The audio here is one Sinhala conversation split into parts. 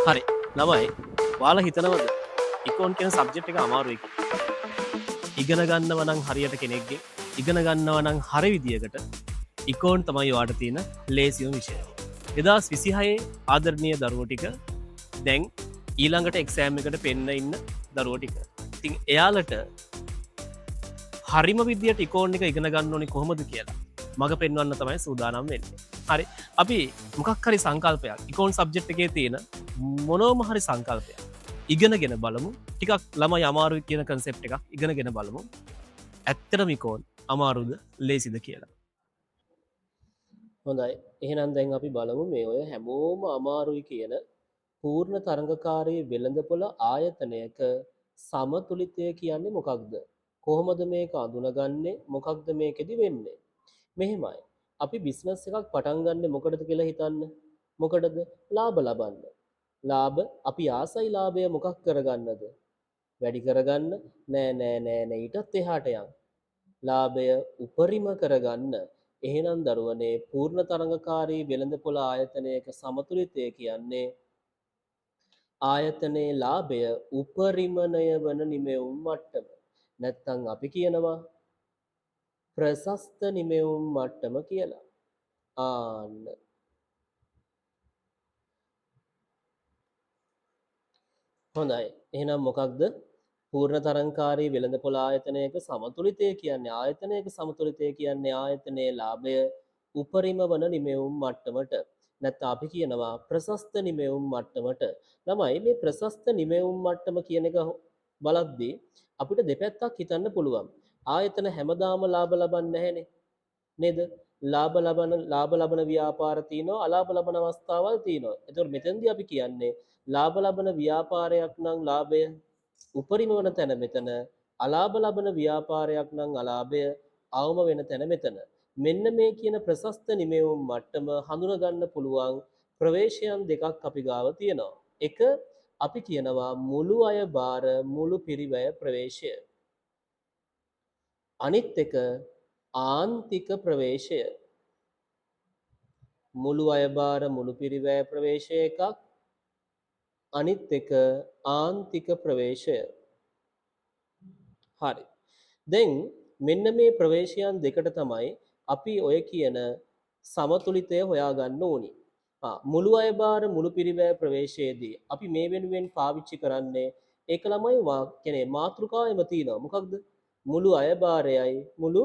හරි ළමයි ඔයාලා හිතනවද ඉකෝන් කියන සබ්ජෙක්ට් එක අමාරුයි කියලා? ඉගෙන ගන්නව නම් හරියට කෙනෙක්ගේ ඉගෙන ගන්නව නම් හරි විදියකට ඉකෝන් තමයි ඔයාට තියෙන ලේසියම විෂය. 2026 ආදරණීය දරුවෝ ටික දැන් ඊළඟට එක්සෑම් එකට පෙන්න ඉන්න දරුවෝ ටික. ඉතින් එයාලට හරිම විදියට ඉකෝන් එක ඉගෙන ගන්න ඕනේ කොහොමද කියලා මග පෙන්වන්න තමයි සූදානම් වෙන්නේ. හරි අපි මොකක් හරි සංකල්පයක් ඉකෝන් සබ්ජෙක්ට් එකේ තියෙන මොනෝම හරි සංකල්පයක් ඉගෙනගෙන බලමු. ටිකක් ළමයි අමාරුයි කියන කන්සෙප්ට් එකක් ඉගෙනගෙන බලමු. ඇත්තටම ඉකෝන් අමාරුද ලේසිද කියලා. හොඳයි එහෙනම් දැන් අපි බලමු මේ ඔය හැමෝම අමාරුයි කියන පූර්ණ තරඟකාරී වෙළඳපොළ ආයතනයක සමතුලිතය කියන්නේ මොකක්ද? කොහොමද මේක අඳුනගන්නේ? මොකක්ද මේකෙදි වෙන්නේ? මෙහෙමයි. අපි බිස්නස් එකක් පටන් ගන්නෙ මොකටද කියලා හිතන්න. මොකටද? ලාභ ලබන්න. ලාභ අපි ආසයි ලාභය මොකක් කරගන්නද? වැඩි කරගන්න? නෑ ඊටත් එහාට යන්න. ලාභය උපරිම කරගන්න. එහෙනම් දරුවනේ පූර්ණ තරඟකාරී වෙළඳපොළ ආයතනයක සමතුලිතය කියන්නේ ආයතනයේ ලාභය උපරිමණය වන නිමෙවුම් මට්ටම. නැත්තම් අපි කියනවා ප්‍රශස්ත නිමෙවුම් මට්ටම කියලා. ආන්න. හොඳයි. එහෙනම් මොකක්ද? පූර්ණ තරංකාරී වෙළඳපොළ ආයතනයක සමතුලිතය කියන්නේ ආයතනයක සමතුලිතය කියන්නේ ආයතනයේ ලාභය උපරිම වන නිමෙවුම් මට්ටමට. නැත්නම් අපි කියනවා ප්‍රශස්ත නිමෙවුම් මට්ටමට. ළමයි මේ ප්‍රශස්ත නිමෙවුම් මට්ටම කියන එක බලද්දී අපිට දෙපැත්තක් හිතන්න පුළුවන්. ආයතන හැමදාම ලාභ ලබන්නේ නැහැනේ. නේද? ලාභ ලබන ව්‍යාපාර තියෙනවා අලාභ ලබන අවස්ථාවල් තියෙනවා. ඒතකොට මෙතෙන්දී අපි කියන්නේ ලාභ ලබන ව්‍යාපාරයක් නම් ලාභය උපරිම වන තැන මෙතන, අලාභ ලබන ව්‍යාපාරයක් නම් අලාභය අවම වෙන තැන මෙතන. මෙන්න මේ කියන ප්‍රශස්ත නිමෙවුම් මට්ටම හඳුනා ගන්න පුළුවන් ප්‍රවේශයන් දෙකක් අපි ගාව තියෙනවා. එක අපි කියනවා මුළු අය බාර මුළු පිරිවැය ප්‍රවේශය. අනිත් එක ආන්තික ප්‍රවේශය. මුළු අය බාර මුළු පිරිවැය ප්‍රවේශය එකක්, අනිත් එක ආන්තික ප්‍රවේශය. හරි. දැන් මෙන්න මේ ප්‍රවේශයන් දෙකට තමයි අපි ඔය කියන සමතුලිතය හොයාගන්න ඕනි. මුළු අය බාර මුළු පිරිවැය ප්‍රවේශයේදී අපි මේ වෙනුවෙන් පාවිච්චි කරන්නේ ඒක ළමයි කියන්නේ මාතෘකාවෙම තියෙනවා. මොකක්ද? මුළු අය බාරයයි මුළු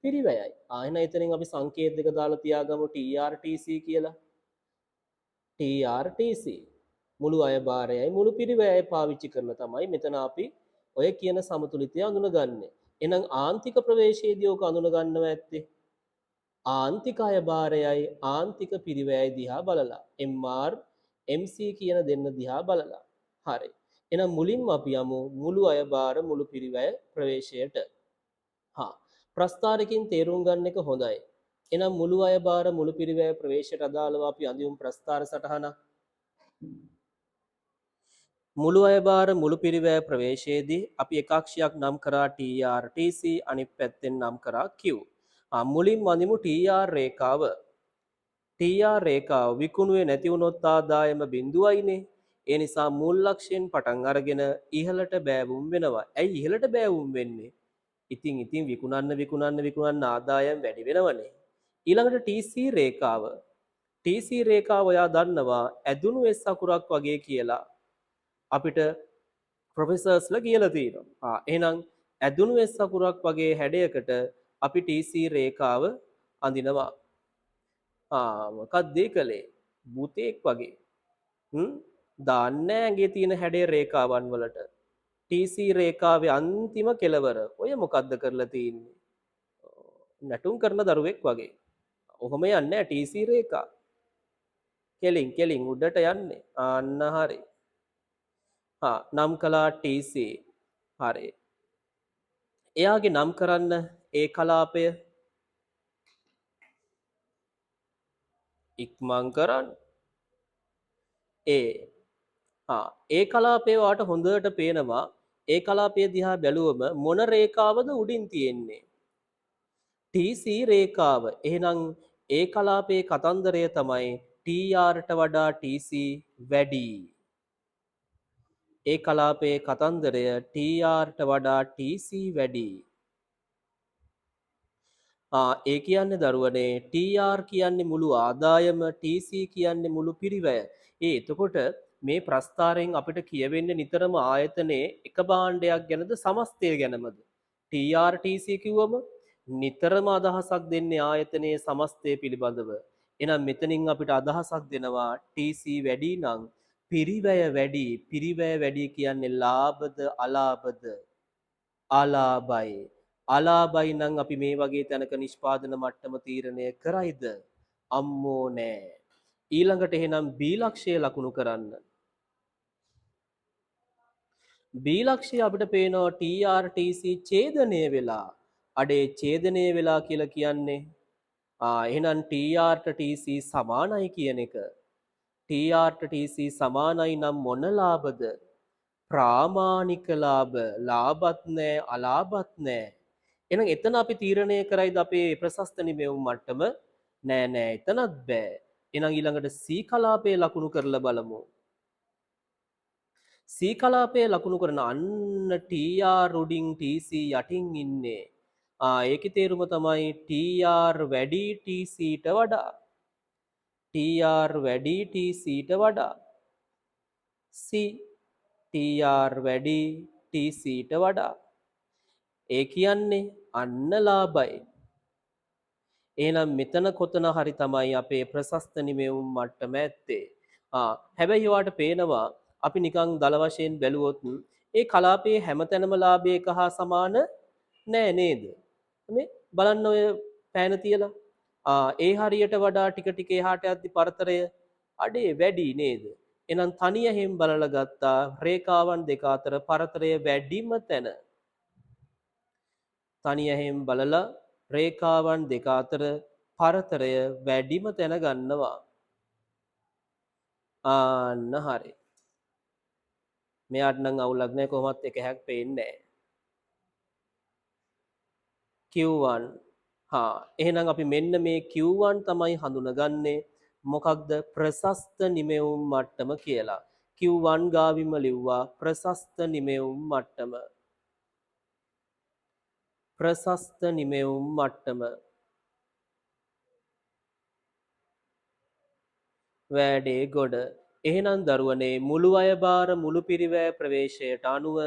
පිරිවැයයි. එහෙනම් එතනින් අපි සංකේත දෙක දාලා තියාගමු TRTC කියලා. TRTC මුළු අය බාරයයි මුළු පිරිවැයයි පාවිච්චි කරලා තමයි මෙතන අපි ඔය කියන සමතුලිතය අඳුනගන්නේ. එහෙනම් ආන්තික ප්‍රවේශයේදී ඔක අඳුනගන්නව ඇත්තේ ආන්තික අය බාරයයි ආන්තික පිරිවැයයි දිහා බලලා MR MC කියන දෙන්න දිහා බලලා. හරි. එහෙනම් මුලින්ම අපි යමු මුළු අය බාර මුළු පිරිවැය ප්‍රවේශයට. ප්‍රස්ථාරකින් තේරුම් ගන්න එක හොඳයි. එහෙනම් මුළු අය බාර මුළු පිරිවැය ප්‍රවේශයට අදාළව අපි අඳිමු ප්‍රස්ථාර සටහනක්. මුළු අය බාර මුළු පිරිවැය ප්‍රවේශයේදී අපි එක අක්ෂයක් නම් කරා TRTC අනිත් පැත්තෙන් නම් කරා Q. මුලින් වඳිමු TR රේඛාව. TR රේඛාව විකුණුවේ නැති වුණොත් ආදායම බිඳුවයිනේ. ඒ නිසා මුල් ලක්ෂයෙන් පටන් අරගෙන ඉහළට බෑවුම් වෙනවා. ඇයි ඉහළට බෑවුම් වෙන්නේ? ඉතින් විකුණන්න ආදායම් වැඩි වෙනවනේ. ඊළඟට TC රේඛාව. TC රේඛාව ඔයා දන්නවා ඇදුණු S අකුරක් වගේ කියලා. අපිට ප්‍රොෆෙසර්ස්ලා කියලා තියෙනවා. එහෙනම් ඇදුණු S අකුරක් වගේ හැඩයකට අපි TC රේඛාව අඳිනවා. මොකක්ද ඒ කලේ? භූතයෙක් වගේ. දාන්නේ ඇඟේ තියෙන හැඩේ රේඛාවන් වලට. TC රේඛාවේ අන්තිම කෙළවර. ඔය මොකද්ද කරලා තියෙන්නේ? නැටුම් කරන දරුවෙක් වගේ. ඔහොම යන්නේ නැහැ TC රේඛා. කෙලින් උඩට යන්නේ. අන්න හරි. නම් කළා TC. හරි. එයාගේ නම් කරන්න ඒ කලාපය ඉක්මන් කරන්න. ඒ කලාපය වාට හොඳට පේනවා. ඒ කලාපය දිහා බැලුවම මොන රේඛාවද උඩින් තියෙන්නේ? TC රේඛාව. එහෙනම් ඒ කලාපයේ කතන්දරය තමයි TRට වඩා TC වැඩි. ඒ කලාපයේ කතන්දරය TRට වඩා TC වැඩි. ඒ කියන්නේ දරුවනේ TR කියන්නේ මුළු ආදායම TC කියන්නේ මුළු පිරිවැය. එතකොට මේ ප්‍රස්ථාරයෙන් අපිට කියවෙන්නේ නිතරම ආයතනයේ එක භාණ්ඩයක් ගැනද සමස්තය ගැනමද? TR TC කිව්වම නිතරම අදහසක් දෙන්නේ ආයතනයේ සමස්තය පිළිබඳව. එහෙනම් මෙතනින් අපිට අදහසක් දෙනවා TC වැඩි නම් පිරිවැය වැඩි. පිරිවැය වැඩි කියන්නේ ලාභද අලාභද? අලාභයි. අලාභයි නම් අපි මේ වගේ තැනක නිෂ්පාදන මට්ටම තීරණය කරයිද? අම්මෝ නෑ. ඊළඟට එහෙනම් B ලක්ෂය ලකුණු කරන්න. B ලක්ෂය අපිට පේනවා TRTC ඡේදනය වෙලා. අඩේ ඡේදනය වෙලා කියලා කියන්නේ එහෙනම් TRට TC සමානයි කියන එක. TRට TC සමානයි නම් මොන ලාභද? ප්‍රාමාණික ලාභ. ලාභත් නෑ අලාභත් නෑ. එහෙනම් එතන අපි තීරණය කරයිද අපේ ප්‍රශස්ත නිමෙවුම් මට්ටම? නෑ එතනත් බෑ. එහෙනම් ඊළඟට C කලාපයේ ලකුණු කරලා බලමු. C කලාපයේ ලකුණු කරන අන්න TR උඩින් TC යටින් ඉන්නේ. ඒකේ තේරුම තමයි TR වැඩි TCට වඩා. TR වැඩි TCට වඩා. C TR වැඩි TCට වඩා. ඒ කියන්නේ අන්න ලාභයි. එහෙනම් මෙතන කොතන හරි තමයි අපේ ප්‍රශස්ත නිමෙවුම් මට්ටම ඇත්තේ. හැබැයි ඔයාට පේනවා අපි නිකන් දල වශයෙන් බැලුවොත් ඒ කලාපයේ හැමතැනම ලාභය එක හා සමාන නෑ නේද? මේ බලන්න ඔය පෑන තියලා. ඒ හරියට වඩා ටික ටික එහාට යද්දි පරතරය අඩේ වැඩි නේද? එහෙනම් තනියෙහිම බලලා ගත්තා රේඛාවන් දෙක අතර පරතරය වැඩිම තැන. තනියෙහිම බලලා රේඛාවන් දෙක අතර පරතරය වැඩිම තැන ගන්නවා. අන්න හරි. මෙයාට නම් අවුලක් නැහැ කොහොමත් එක හැක් පේන්නේ නැහැ. Q1 එහෙනම් අපි මෙන්න මේ Q1 තමයි හඳුනගන්නේ මොකක්ද ප්‍රශස්ත නිමෙවුම් මට්ටම කියලා. Q1 ගාවිම ලිව්වා ප්‍රශස්ත නිමෙවුම් මට්ටම. ප්‍රශස්ත නිමෙවුම් මට්ටම. වැඩේ ගොඩ. එහෙනම් දරුවනේ මුළු අයබාර මුළු පිරිවැය ප්‍රවේශයට අනුව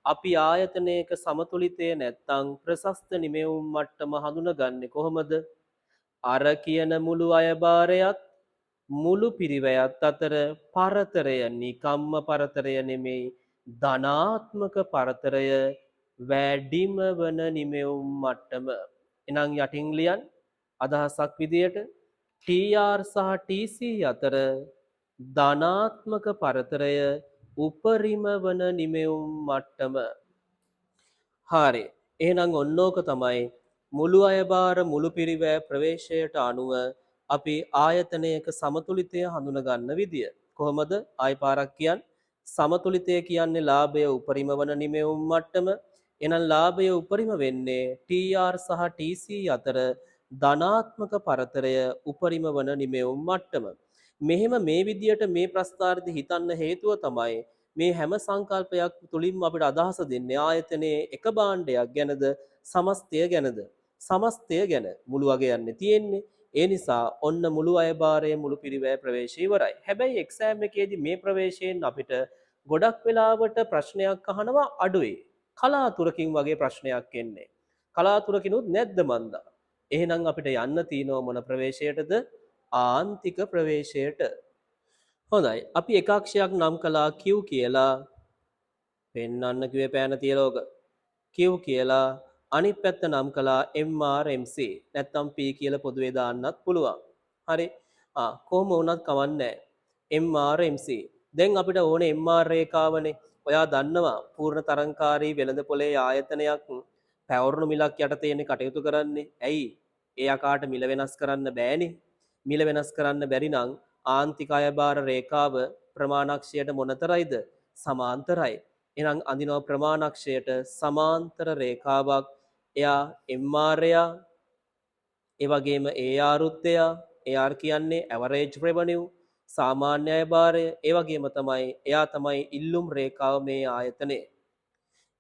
අපි ආයතනයක සමතුලිතය නැත්තම් ප්‍රශස්ත නිමෙවුම් මට්ටම හඳුනගන්නේ කොහොමද? අර කියන මුළු අයබාරයත් මුළු පිරිවැයත් අතර පරතරය නිකම්ම පරතරය නෙමෙයි ධනාත්මක පරතරය වැඩිම වන නිමෙවුම් මට්ටම. එහෙනම් යටින් ලියන්න අදහසක් විදියට TR සහ TC අතර ධනාත්මක පරතරය උපරිම වන නිමෙවුම් මට්ටම. හරි. එහෙනම් ඔන්නෝක තමයි මුළු අයබාර මුළු පිරිවැය ප්‍රවේශයට අනුව අපි ආයතනයක සමතුලිතය හඳුනගන්න විදිය. කොහොමද? ආයි පාරක් කියන්න. සමතුලිතය කියන්නේ ලාභය උපරිම වන නිමෙවුම් මට්ටම. එහෙනම් ලාභය උපරිම වෙන්නේ TR සහ TC අතර ධනාත්මක පරතරය උපරිම වන නිමෙවුම් මට්ටම. මෙහෙම මේ විදියට මේ ප්‍රස්ථාරදී හිතන්න හේතුව තමයි මේ හැම සංකල්පයක් තුලින්ම අපිට අදහස දෙන්නේ ආයතනයේ එක භාණ්ඩයක් ගැනද සමස්තය ගැනද? සමස්තය ගැන මුළු වගේ යන්නේ තියෙන්නේ. ඒ නිසා ඔන්න මුළු අයබාරයේ මුළු පිරිවැය ප්‍රවේශය ඉවරයි. හැබැයි එක්සෑම් එකේදී මේ ප්‍රවේශයෙන් අපිට ගොඩක් වෙලාවට ප්‍රශ්නයක් අහනවා අඩුයි. කලාතුරකින් වගේ ප්‍රශ්නයක් එන්නේ. කලාතුරකිනුත් නැද්ද මන්දා? එහෙනම් අපිට යන්න තියෙනවා මොන ප්‍රවේශයටද? ආන්තික ප්‍රවේශයට. හොඳයි. අපි එක අක්ෂයක් නම් කළා Q කියලා. පෙන්වන්න කිව්වේ පෑන තියලා ඕක. Q කියලා අනිත් පැත්ත නම් කළා MRMC. නැත්තම් P කියලා පොදුවේ දාන්නත් පුළුවන්. හරි. කොහොම වුණත් කවන්නේ නැහැ. MRMC. දැන් අපිට ඕනේ MR රේඛාවනේ. ඔයා දන්නවා පූර්ණ තරංකාරී වෙළඳ පොලේ ආයතනයක් පැවරුණු මිලක් යටතේ කටයුතු කරන්නේ. ඇයි? ඒ ආකාරයට මිල වෙනස් කරන්න බෑනේ. මිල වෙනස් කරන්න බැරි නම් ආන්තික අයබාර රේඛාව ප්‍රමාණක්ෂයට මොනතරයිද? සමාන්තරයි. එහෙනම් අඳිනවා ප්‍රමාණක්ෂයට සමාන්තර රේඛාවක්. එයා MR එයා ඒ වගේම AR උත් එයා AR කියන්නේ average revenue සාමාන්‍ය අය භාරය ඒ වගේම තමයි එයා තමයි ඉල්ලුම් රේඛාව මේ ආයතනයේ.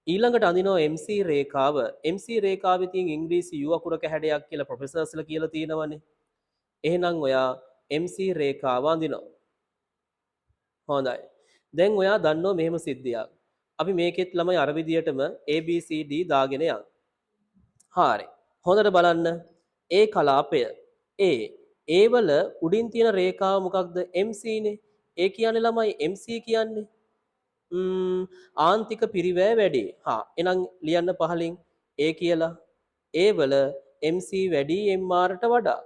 ඊළඟට අඳිනවා MC රේඛාව. MC රේඛාවේ තියෙන ඉංග්‍රීසි යු අකුරක හැඩයක් කියලා ප්‍රොෆෙසර්ස්ලා කියලා තියෙනවනේ. එහෙනම් ඔයා MC රේඛාව අඳිනවා. හොඳයි. දැන් ඔයා දන්නවා මෙහෙම සිද්ධියක්. අපි මේකෙත් ළමයි අර විදියටම ABCD දාගෙන යන්න. හරි. හොඳට බලන්න. ඒ කලාපය ඒ වල උඩින් තියෙන රේඛාව මොකක්ද? MC නේ. ඒ කියන්නේ ළමයි MC කියන්නේ ආන්තික පිරිවැය වැඩි. එහෙනම් ලියන්න පහලින් A කියලා. ඒ වල MC වැඩි MRට වඩා.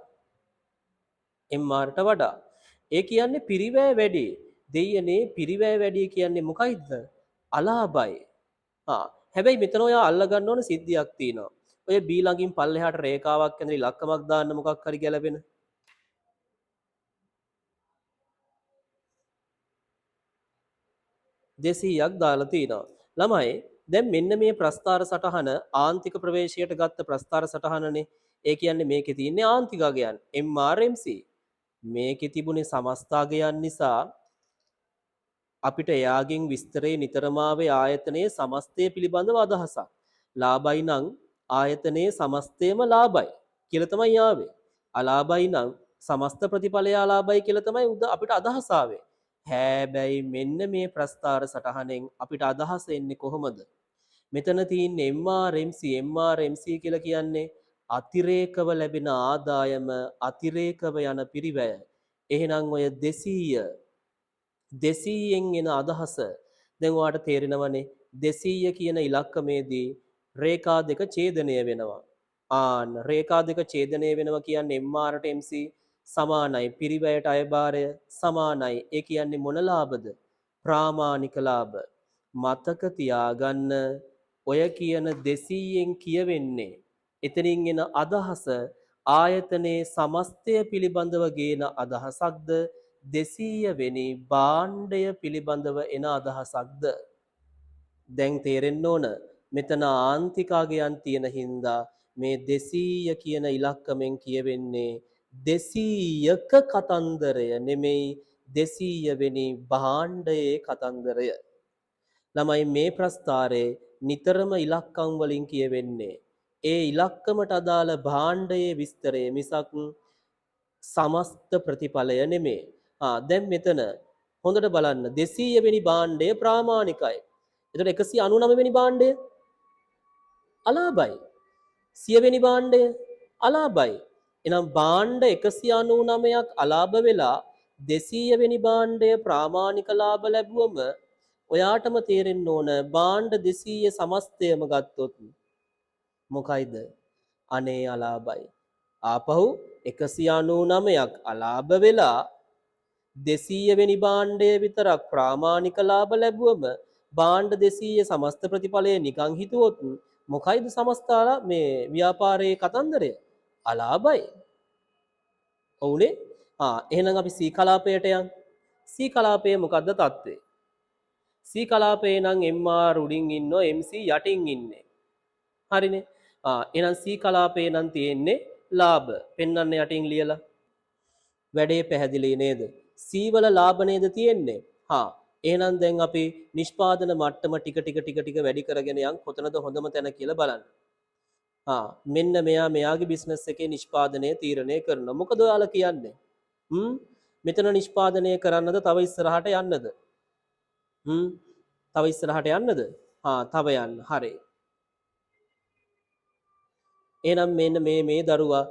MRට වඩා. ඒ කියන්නේ පිරිවැය වැඩි. දෙයියනේ පිරිවැය වැඩි කියන්නේ මොකයිද? අලාභයි. හැබැයි මෙතන ඔයා අල්ලගන්න ඕන සිද්ධියක් තියෙනවා. ඔය B ළඟින් පල්ලෙහාට රේඛාවක් ඇඳලා ඉලක්කමක් දාන්න මොකක් හරි ගැලපෙන. 200ක් දාලා තිනවා. ළමයි දැන් මෙන්න මේ ප්‍රස්ථාර සටහන ආන්තික ප්‍රවේශයට ගත්ත ප්‍රස්ථාර සටහනනේ. ඒ කියන්නේ මේකේ තියෙන්නේ ආන්තිකගයන් MRMC. මේකේ තිබුණේ සමස්තාගයන් නිසා අපිට එයාගෙන් විස්තරේ නිතරම ආවේ ආයතනයේ සමස්තය පිළිබඳව අදහසක්. ලාභයි නම් ආයතනයේ සමස්තයම ලාභයි කියලා තමයි ආවේ. අලාභයි නම් සමස්ත ප්‍රතිඵලය අලාභයි කියලා තමයි අපිට අදහස ආවේ. හැබැයි මෙන්න මේ ප්‍රස්ථාර සටහනෙන් අපිට අදහස එන්නේ කොහොමද? මෙතන තියෙන්නේ MRMC කියලා කියන්නේ අතිරේකව ලැබෙන ආදායම අතිරේකව යන පිරිවැය. එහෙනම් ඔය 200න් එන අදහස දැන් ඔයාලට තේරෙනවනේ 200 කියන ඉලක්කමේදී රේඛා දෙක ඡේදනය වෙනවා. රේඛා දෙක ඡේදනය වෙනවා කියන්නේ MRට MC සමානයි පිරිවැයට අයභාරය සමානයි. ඒ කියන්නේ මොන ලාභද? ප්‍රාමාණික ලාභ. මතක තියාගන්න ඔය කියන 200න් කියවෙන්නේ එතනින් එන අදහස ආයතනයේ සමස්තය පිළිබඳව ගේන අදහසක්ද 200 වෙනි භාණ්ඩය පිළිබඳව එන අදහසක්ද? දැන් තේරෙන්න ඕන මෙතන ආන්තිකාගයන් තියෙන හින්දා මේ 200 කියන ඉලක්කමෙන් කියවෙන්නේ 200ක කතන්දරය නෙමෙයි 200 වෙනි භාණ්ඩයේ කතන්දරය. ළමයි මේ ප්‍රස්ථාරයේ නිතරම ඉලක්කම් වලින් කියවෙන්නේ ඒ ඉලක්කමට අදාළ භාණ්ඩයේ විස්තරය මිසක් සමස්ත ප්‍රතිඵලය නෙමේ. දැන් මෙතන හොඳට බලන්න 200 වෙනි භාණ්ඩය ප්‍රාමාණිකයි. එතකොට 199 වෙනි භාණ්ඩය අලාභයි. 100 වෙනි භාණ්ඩය අලාභයි. එහෙනම් භාණ්ඩ 199ක් අලාභ වෙලා 200 වෙනි භාණ්ඩය ප්‍රාමාණික ලාභ ලැබුවම ඔයාටම තේරෙන්න ඕන භාණ්ඩ 200 සමස්තයම ගත්තොත් මොකයිද? අනේ අලාභයි. ආපහු 199ක් අලාභ වෙලා 200 වෙනි භාණ්ඩය විතරක් ප්‍රාමාණික ලාභ ලැබුවම භාණ්ඩ 200 සමස්ත ප්‍රතිඵලය නිකන් හිතුවොත් මොකයිද සමස්තාලා මේ ව්‍යාපාරයේ කතන්දරය? අලාභයි. ඔව්නේ? එහෙනම් අපි C කලාපයට යන්. C කලාපයේ මොකද්ද තත්ත්වය? C කලාපයේ නම් MR උඩින් ඉන්නෝ MC යටින් ඉන්නේ. හරිනේ. එහෙනම් C කලාපයේ නම් තියෙන්නේ ලාභ. පෙන්වන්න යටින් ලියලා. වැඩේ පැහැදිලි නේද? C වල ලාභ නේද තියෙන්නේ? එහෙනම් දැන් අපි නිෂ්පාදන මට්ටම ටික වැඩි කරගෙන යන් කොතනද හොඳම තැන කියලා බලන්න. මෙන්න මෙයාගේ බිස්නස් එකේ නිෂ්පාදනය තීරණය කරනවා. මොකද ඔයාලා කියන්නේ? මෙතන නිෂ්පාදනය කරන්නද තව ඉස්සරහට යන්නද? තව ඉස්සරහට යන්නද? තව යන්න. හරි. එහෙනම් මෙන්න මේ දරුවා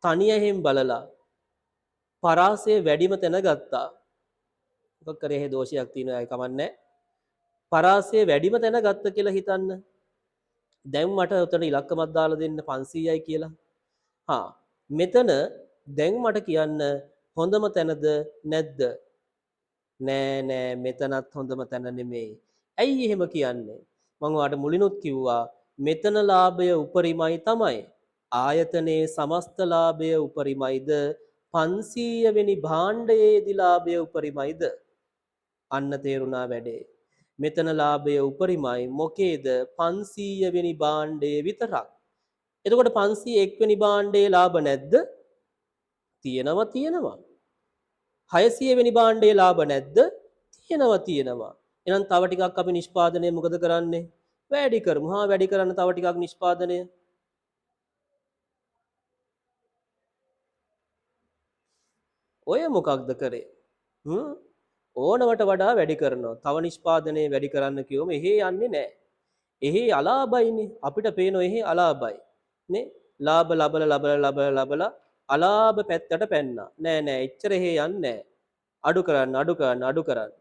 තනියෙන් බලලා පරාසය වැඩිම තැන ගත්තා. මොකක් කරේ හේ දෝෂයක් තියෙනවා ඒක කමන්නේ. පරාසය වැඩිම තැන ගත්ත කියලා හිතන්න. දැන් මට උතන ඉලක්කමක් දාලා දෙන්න 500යි කියලා. මෙතන දැන් මට කියන්න හොඳම තැනද නැද්ද? නෑ මෙතනත් හොඳම තැන නෙමෙයි. ඇයි එහෙම කියන්නේ? මම ඔයාලට මුලිනුත් කිව්වා මෙතන ලාභය උපරිමයි තමයි. ආයතනයේ සමස්ත ලාභය උපරිමයිද 500 වෙනි භාණ්ඩයේදී ලාභය උපරිමයිද? අන්න තේරුණා වැඩේ. මෙතන ලාභය උපරිමයි මොකේද 500 වෙනි භාණ්ඩයේ විතරක්. එතකොට 501 වෙනි භාණ්ඩයේ ලාභ නැද්ද? තියෙනවා. හයසිය වෙනි බාණ්ඩේ ලාභ නැද්ද? තියෙනවා. එහෙනම් තව ටිකක් අපි නිෂ්පාදනය මොකද කරන්නේ? වැඩි කරමු. වැඩි කරන්න තව ටිකක් නිෂ්පාදනය. ඔය මොකක්ද කරේ? ඕනවට වඩා වැඩි කරනවා. තව නිෂ්පාදනය වැඩි කරන්න කිව්වම එහෙ යන්නේ නැහැ. එහෙ අලාභයිනේ. අපිට පේනවා එහෙ අලාභයි. නේ? ලාභ ලබලා අලාභ පැත්තට පැන්නා. නෑ එච්චර එහෙ යන්නේ නැහැ. අඩු කරන්න.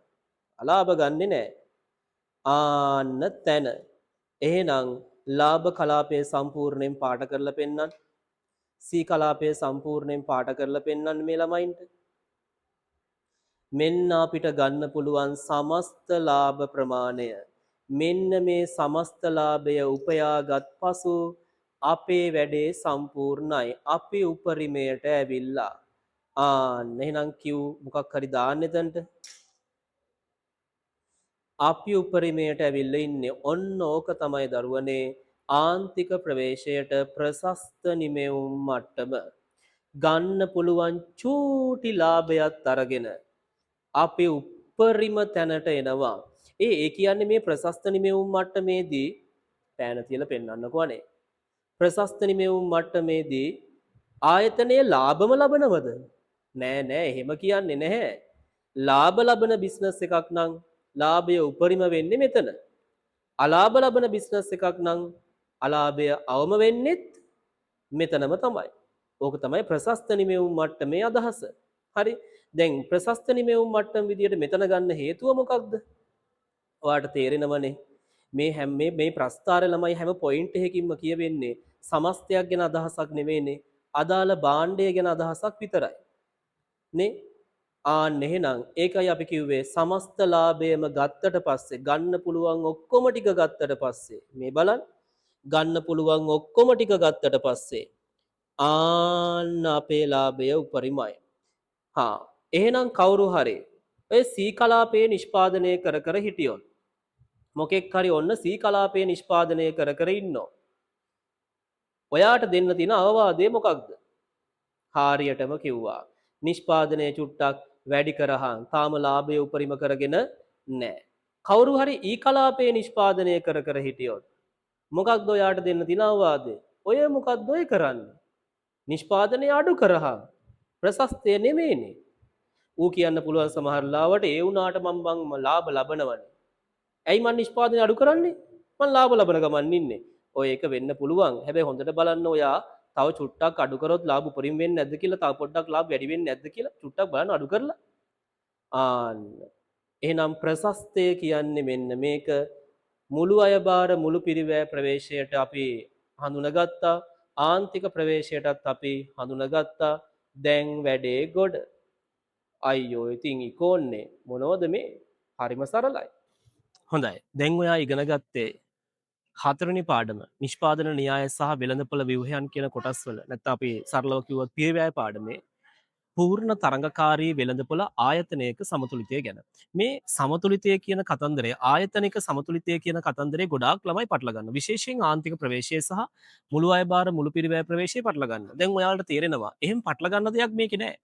අලාභ ගන්නෙ නැහැ. ආන්න තැන. එහෙනම් ලාභ කලාපය සම්පූර්ණයෙන් පාට කරලා පෙන්නන්න. සී කලාපය සම්පූර්ණයෙන් පාට කරලා පෙන්නන්න මේ ළමයින්ට. මෙන්න අපිට ගන්න පුළුවන් සමස්ත ලාභ ප්‍රමාණය. මෙන්න මේ සමස්ත ලාභය උපයාගත් පසු අපේ වැඩේ සම්පූර්ණයි. අපි උපරිමයට ඇවිල්ලා. එහෙනම් කිව් මොකක් හරි දාන්න එතනට. අපි උපරිමයට ඇවිල්ලා ඉන්නේ. ඔන්න ඕක තමයි දරුවනේ ආන්තික ප්‍රවේශයට ප්‍රශස්ත නිමෙවුම් මට්ටම. ගන්න පුළුවන් චූටි ලාභයත් අරගෙන අපි උපරිම තැනට එනවා. ඒ කියන්නේ මේ ප්‍රශස්ත නිමෙවුම් මට්ටමේදී පෑන තියලා පෙන්වන්නකෝ අනේ. ප්‍රශස්ත නිමෙවුම් මට්ටමේදී ආයතනයේ ලාභම ලබනවද? නෑ එහෙම කියන්නේ නැහැ. ලාභ ලබන බිස්නස් එකක් නම් ලාභය උපරිම වෙන්නේ මෙතන. අලාභ ලබන බිස්නස් එකක් නම් අලාභය අවම වෙන්නෙත් මෙතනම තමයි. ඕක තමයි ප්‍රශස්ත නිමෙවුම් මට්ටමේ අදහස. හරි. දැන් ප්‍රශස්ත නිමෙවුම් මට්ටම විදියට මෙතන ගන්න හේතුව මොකක්ද? ඔයාලට තේරෙනවනේ. මේ ප්‍රස්ථාර ළමයි හැම පොයින්ට් එකකින්ම කියවෙන්නේ සමස්තයක් ගැන අදහසක් නෙවෙයිනේ. අදාළ භාණ්ඩය ගැන අදහසක් විතරයි. නේ? එහෙනම් ඒකයි අපි කිව්වේ සමස්ත ලාභයම ගත්තට පස්සේ ගන්න පුළුවන් ඔක්කොම ටික ගත්තට පස්සේ මේ බලන්න ගන්න පුළුවන් ඔක්කොම ටික ගත්තට පස්සේ අපේ ලාභය උපරිමයි. එහෙනම් කවුරු හරි ඔය සී කලාපයේ නිෂ්පාදනය කර හිටියොත් මොකෙක් හරි ඔන්න සී කලාපයේ නිෂ්පාදනය කර ඉන්නෝ. ඔයාට දෙන්න තියෙන අවවාදය මොකක්ද? හරියටම කිව්වා. නිෂ්පාදනය චුට්ටක් වැඩි කරහන් තාම ලාභය උපරිම කරගෙන නැහැ. කවුරු හරි ඊ කලාපයේ නිෂ්පාදනය කර හිටියොත් මොකක්ද ඔයාට දෙන්න තියෙන අවවාදය? ඔය මොකක්ද ඔය කරන්නේ? නිෂ්පාදනය අඩු කරහන් ප්‍රශස්තය නෙමෙයිනේ. ඌ කියන්න පුළුවන් සමහර ලාවට ඒ වුණාට මම ලාභ ලබනවනේ. ඇයි මං නිෂ්පාදනය අඩු කරන්නේ? මං ලාභ ලබන ගමන් ඉන්නේ. ඔය එක වෙන්න පුළුවන්. හැබැයි හොඳට බලන්න ඔයා තව චුට්ටක් අඩු කරොත් ලාභ උපරිම වෙන්නේ නැද්ද කියලා, තව පොඩ්ඩක් ලාභ වැඩි වෙන්නේ නැද්ද කියලා චුට්ටක් බලන්න අඩු කරලා. එහෙනම් ප්‍රශස්තය කියන්නේ මෙන්න මේක. මුළු අයබාර මුළු පිරිවැය ප්‍රවේශයට අපි හඳුනගත්තා. ආන්තික ප්‍රවේශයටත් අපි හඳුනගත්තා. දැන් වැඩේ ගොඩ. අයියෝ ඉතින් ඉකෝන්නේ මොනවද මේ? හරිම සරලයි. හොඳයි. දැන් ඔයා ඉගෙන ගත්තේ හතරවෙනි පාඩම නිෂ්පාදන න්‍යාය සහ වෙළඳපොළ ව්‍යුහයන් කියන කොටස් වල නැත්නම් අපි සරලව කිව්වොත් පිරිවැය පාඩමේ පූර්ණ තරඟකාරී වෙළඳපොළ ආයතනයක සමතුලිතය ගැන. මේ සමතුලිතය කියන කතන්දරය ආයතනික සමතුලිතය කියන කතන්දරේ ගොඩාක් ළමයි පටල ගන්න. විශේෂයෙන් ආන්තික ප්‍රවේශය සහ මුළු අයබාර මුළු පිරිවැය ප්‍රවේශය පටල ගන්න. දැන් ඔයාලට තේරෙනවා එහෙම පටල ගන්න දෙයක් මේකේ නෑ.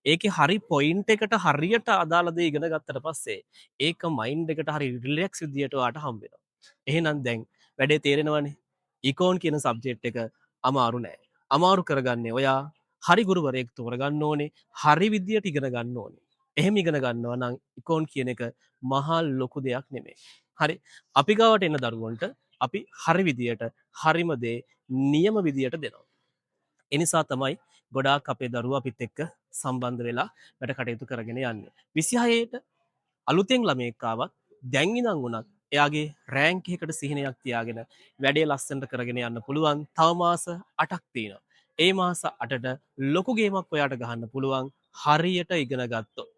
ඒකේ හරි පොයින්ට් එකට හරියට අදාළ දේ ඉගෙන ගත්තට පස්සේ ඒක මයින්ඩ් එකට හරි රිලැක්ස් විදියට ඔයාට හම්බ වෙනවා. එහෙනම් දැන් වැඩේ තේරෙනවනේ. ඉකෝන් කියන සබ්ජෙක්ට් එක අමාරු නෑ. අමාරු කරගන්නේ ඔයා හරි ගුරුවරයෙක් තෝරගන්න ඕනේ. හරි විදියට ඉගෙන ගන්න ඕනේ. එහෙම ඉගෙන ගන්නවා නම් ඉකෝන් කියන එක මහා ලොකු දෙයක් නෙමෙයි. හරි. අපි ගාවට එන දරුවන්ට අපි හරි විදියට හරිම දේ නියම විදියට දෙනවා. එනිසා තමයි ගොඩාක් අපේ දරුවෝ අපිත් එක්ක සම්බන්ධ වෙලා වැඩ කටයුතු කරගෙන යන්නේ. 26ට අලුතෙන් ළමයෙක් ආවත් දැන් ඉඳන් උනත් එයාගේ රෑන්ක් එකකට සිහිනයක් තියාගෙන වැඩේ ලස්සනට කරගෙන යන්න පුළුවන්. තව මාස 8ක් තියෙනවා. ඒ මාස 8ට ලොකු ගේමක් ඔයාට ගහන්න පුළුවන් හරියට ඉගෙන ගත්තොත්.